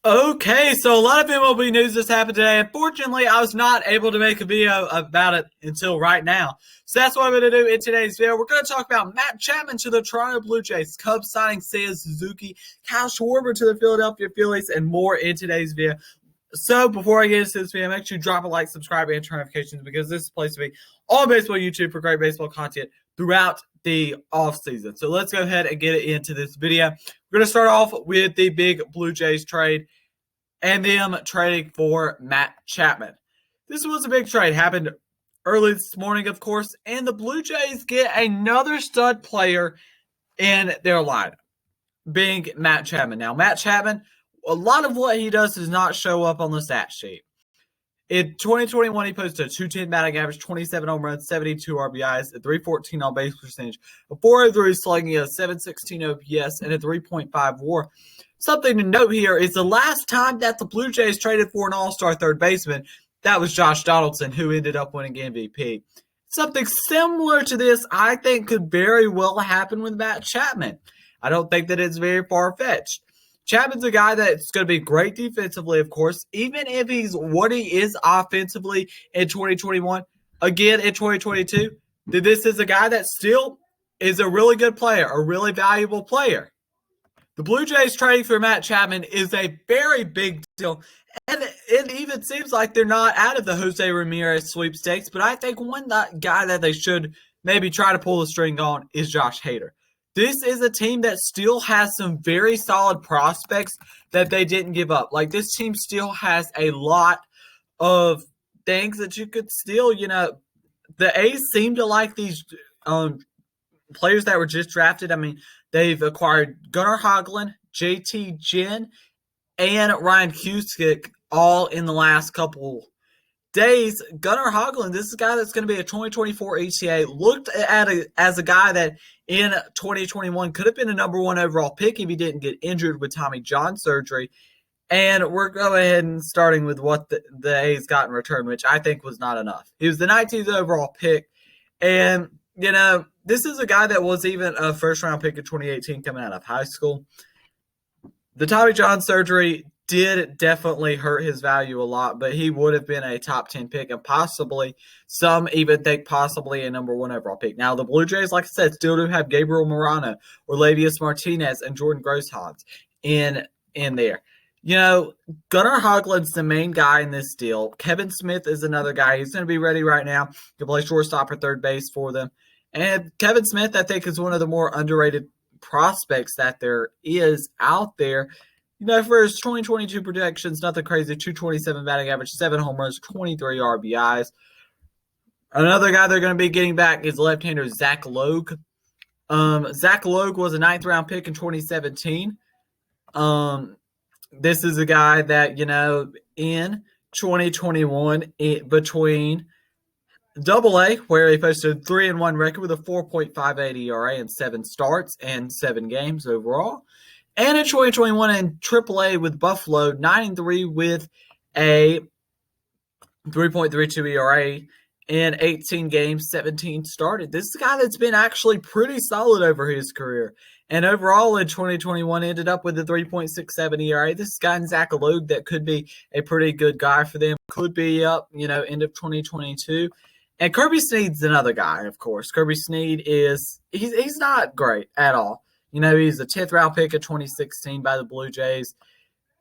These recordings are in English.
Okay, so a lot of MLB news just happened today. Unfortunately, I was not able to make a video about it until right now. So that's what I'm going to do in today's video. We're going to talk about Matt Chapman to the Toronto Blue Jays, Cubs signing Seiya Suzuki, Kyle Schwarber to the Philadelphia Phillies, and more in today's video. So before I get into this video, make sure you drop a like, subscribe, and turn notifications because this is the place to be on baseball YouTube for great baseball content throughout the offseason. So let's go ahead and get into this video. We're going to start off with the big Blue Jays trade and them trading for Matt Chapman. This was a big trade. Happened early this morning, of course, and the Blue Jays get another stud player in their lineup, being Matt Chapman. Now, Matt Chapman, a lot of what he does not show up on the stat sheet. In 2021, he posted a 210 batting average, 27 home runs, 72 RBIs, a 314 on base percentage, a 403 slugging, a 716 OPS, and a 3.5 WAR. Something to note here is the last time that the Blue Jays traded for an all-star third baseman, that was Josh Donaldson, who ended up winning MVP. Something similar to this, I think, could very well happen with Matt Chapman. I don't think that it's very far-fetched. Chapman's a guy that's going to be great defensively, of course, even if he's what he is offensively in 2021. Again, in 2022, this is a guy that still is a really good player, a really valuable player. The Blue Jays trading for Matt Chapman is a very big deal, and it even seems like they're not out of the Jose Ramirez sweepstakes, but I think one guy that they should maybe try to pull the string on is Josh Hader. This is a team that still has some very solid prospects that they didn't give up. Like, this team still has a lot of things that you could still, the A's seem to like these players that were just drafted. I mean, they've acquired Gunnar Hoglund, JT Ginn, and Ryan Cusick all in the last couple days. Gunnar Hoglund, this is a guy that's going to be a 2024 ETA, looked at as a guy that in 2021 could have been a number one overall pick if he didn't get injured with Tommy John surgery. And we're going ahead and starting with what the A's got in return, which I think was not enough. He was the 19th overall pick. And, this is a guy that was even a first-round pick in 2018 coming out of high school. The Tommy John surgery did definitely hurt his value a lot, but he would have been a top 10 pick and possibly, some even think possibly a number one overall pick. Now, the Blue Jays, like I said, still do have Gabriel Morano, Orlavius Martinez, and Jordan Grosshans in there. Gunnar Hoglund's the main guy in this deal. Kevin Smith is another guy. He's going to be ready right now to play shortstop or third base for them. And Kevin Smith, I think, is one of the more underrated prospects that there is out there. For his 2022 projections, nothing crazy. 227 batting average, 7 home runs, 23 RBIs. Another guy they're going to be getting back is left-hander Zach Loke. Zach Loke was a 9th-round pick in 2017. This is a guy that, in 2021, between Double-A, where he posted a 3-1 record with a 4.58 ERA in 7 starts and 7 games overall. And in 2021 in Triple-A with Buffalo, 9-3 with a 3.32 ERA in 18 games, 17 started. This is a guy that's been actually pretty solid over his career. And overall in 2021 ended up with a 3.67 ERA. This is a guy in Zach Loke that could be a pretty good guy for them. Could be up, end of 2022. And Kirby Snead's another guy, of course. Kirby Snead he's not great at all. He's a 10th round pick of 2016 by the Blue Jays.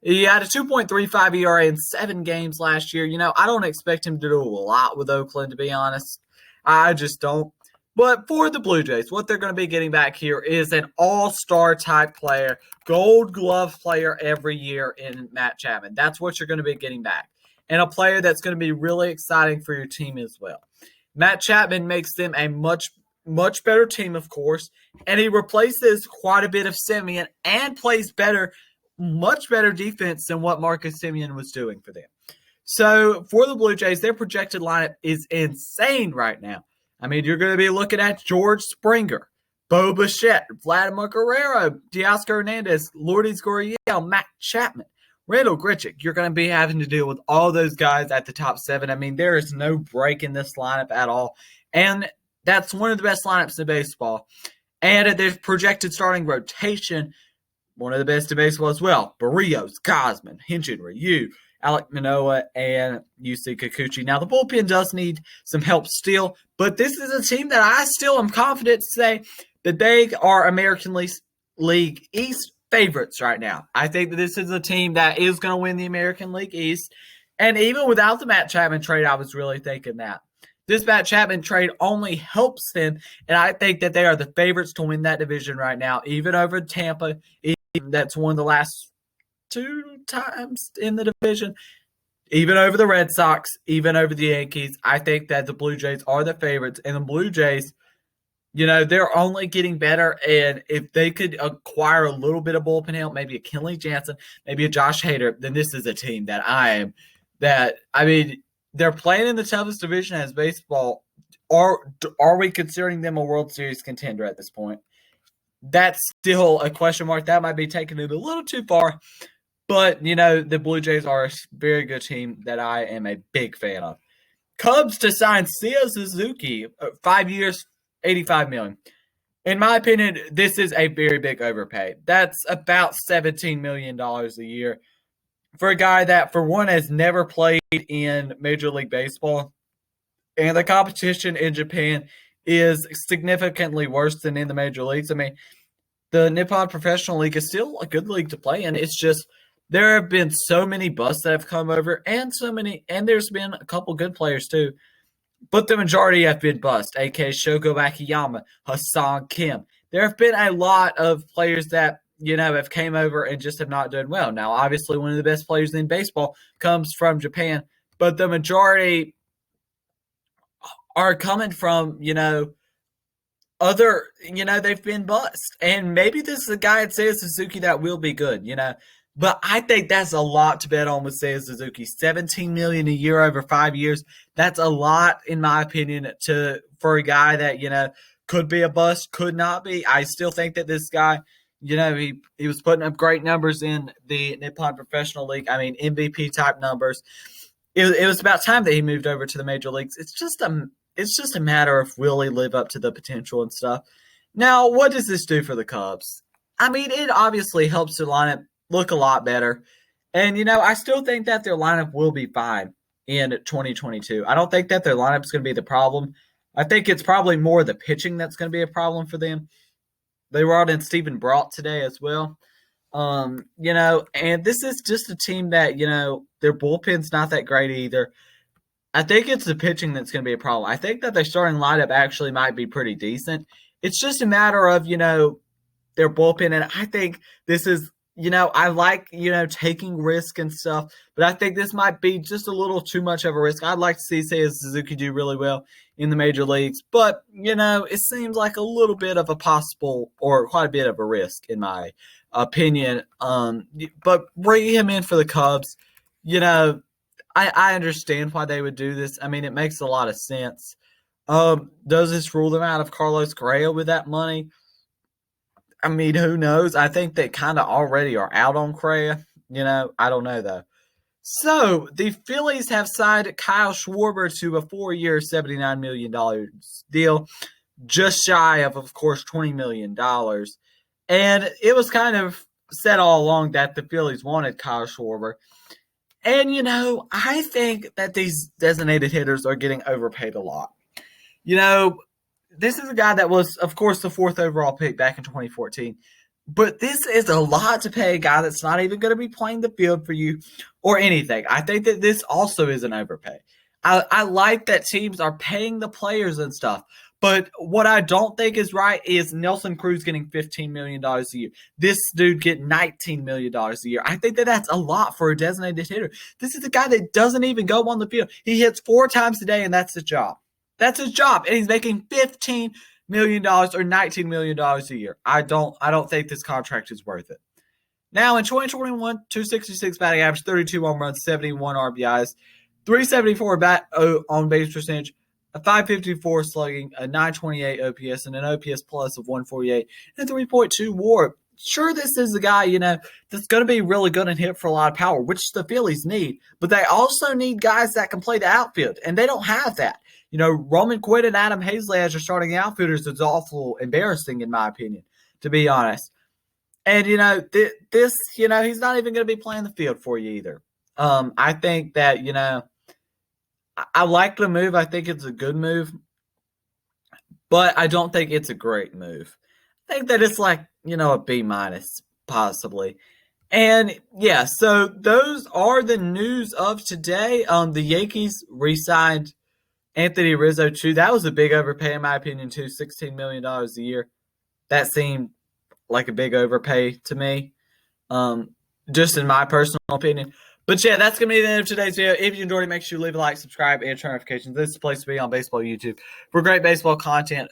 He had a 2.35 ERA in 7 games last year. I don't expect him to do a lot with Oakland, to be honest. I just don't. But for the Blue Jays, what they're going to be getting back here is an all-star type player, gold glove player every year in Matt Chapman. That's what you're going to be getting back. And a player that's going to be really exciting for your team as well. Matt Chapman makes them a much, much better team, of course, and he replaces quite a bit of Semien and plays much better defense than what Marcus Semien was doing for them. So for the Blue Jays, their projected lineup is insane right now. I mean, you're going to be looking at George Springer, Bo Bichette, Vladimir Guerrero, Teoscar Hernandez, Lourdes Gurriel, Matt Chapman, Randall Grichuk. You're going to be having to deal with all those guys at the top 7. I mean, there is no break in this lineup at all. And that's one of the best lineups in baseball. And their projected starting rotation one of the best in baseball as well. Barrios, Cosman, Hinchin, Ryu, Alek Manoah, and UC Kikuchi. Now, the bullpen does need some help still, but this is a team that I still am confident to say that they are American League East favorites right now. I think that this is a team that is going to win the American League East. And even without the Matt Chapman trade, I was really thinking that. This Matt Chapman trade only helps them, and I think that they are the favorites to win that division right now, even over Tampa. That's won the last 2 times in the division, even over the Red Sox, even over the Yankees. I think that the Blue Jays are the favorites, and the Blue Jays, they're only getting better, and if they could acquire a little bit of bullpen help, maybe a Kenley Jansen, maybe a Josh Hader, then this is a team they're playing in the toughest division as baseball. Are we considering them a World Series contender at this point? That's still a question mark. That might be taking it a little too far. But, the Blue Jays are a very good team that I am a big fan of. Cubs to sign Seiya Suzuki, 5 years, $85 million. In my opinion, this is a very big overpay. That's about $17 million a year for a guy that, for one, has never played in Major League Baseball. And the competition in Japan is significantly worse than in the major leagues. I mean, the Nippon Professional League is still a good league to play in. It's just there have been so many busts that have come over, and there's been a couple good players too. But the majority have been bust, aka Shogo Akiyama, Hassan Kim. There have been a lot of players that, have came over and just have not done well. Now, obviously, one of the best players in baseball comes from Japan, but the majority are coming from, they've been bust. And maybe this is a guy at Seiya Suzuki that will be good, But I think that's a lot to bet on with Seiya Suzuki. $17 million a year over 5 years. That's a lot, in my opinion, for a guy that, could be a bust, could not be. I still think that this guy, he was putting up great numbers in the Nippon Professional League. I mean, MVP type numbers. It was about time that he moved over to the major leagues. It's just a matter of will he live up to the potential and stuff. Now, what does this do for the Cubs? I mean, it obviously helps the lineup look a lot better. And, I still think that their lineup will be fine in 2022. I don't think that their lineup is going to be the problem. I think it's probably more the pitching that's going to be a problem for them. They brought in Stephen Brault today as well. And this is just a team that, their bullpen's not that great either. I think it's the pitching that's going to be a problem. I think that their starting lineup actually might be pretty decent. It's just a matter of, their bullpen. And I think this is, I like, taking risk and stuff, but I think this might be just a little too much of a risk. I'd like to see Seiya Suzuki do really well in the major leagues, but, it seems like a little bit of a possible or quite a bit of a risk in my opinion. But bringing him in for the Cubs, I understand why they would do this. I mean, it makes a lot of sense. Does this rule them out of Carlos Correa with that money? I mean, who knows? I think they kind of already are out on Correa. I don't know, though. So, the Phillies have signed Kyle Schwarber to a 4-year, $79 million deal, just shy of course, $20 million. And it was kind of said all along that the Phillies wanted Kyle Schwarber. And, I think that these designated hitters are getting overpaid a lot. This is a guy that was, of course, the 4th overall pick back in 2014. But this is a lot to pay a guy that's not even going to be playing the field for you or anything. I think that this also is an overpay. I like that teams are paying the players and stuff. But what I don't think is right is Nelson Cruz getting $15 million a year. This dude getting $19 million a year. I think that that's a lot for a designated hitter. This is a guy that doesn't even go on the field. He hits 4 times a day, and that's his job. That's his job, and he's making $15 million or $19 million a year. I don't think this contract is worth it. Now, in 2021, 266 batting average, 32 home runs, 71 RBIs, 374 on base percentage, a 554 slugging, a 928 OPS, and an OPS plus of 148, and a 3.2 WAR. Sure, this is a guy, that's going to be really good and hit for a lot of power, which the Phillies need, but they also need guys that can play the outfield, and they don't have that. Roman Quinn and Adam Hazley as your starting outfielders is awful embarrassing, in my opinion, to be honest. And, this, he's not even going to be playing the field for you either. I think that, I like the move. I think it's a good move, but I don't think it's a great move. I think that it's like, a B minus, possibly. And yeah, so those are the news of today. The Yankees re-signed Anthony Rizzo too. That was a big overpay in my opinion too. $16 million a year. That seemed like a big overpay to me. Just in my personal opinion. But yeah, that's going to be the end of today's video. If you enjoyed it, make sure you leave a like, subscribe, and turn notifications. This is the place to be on Baseball YouTube for great baseball content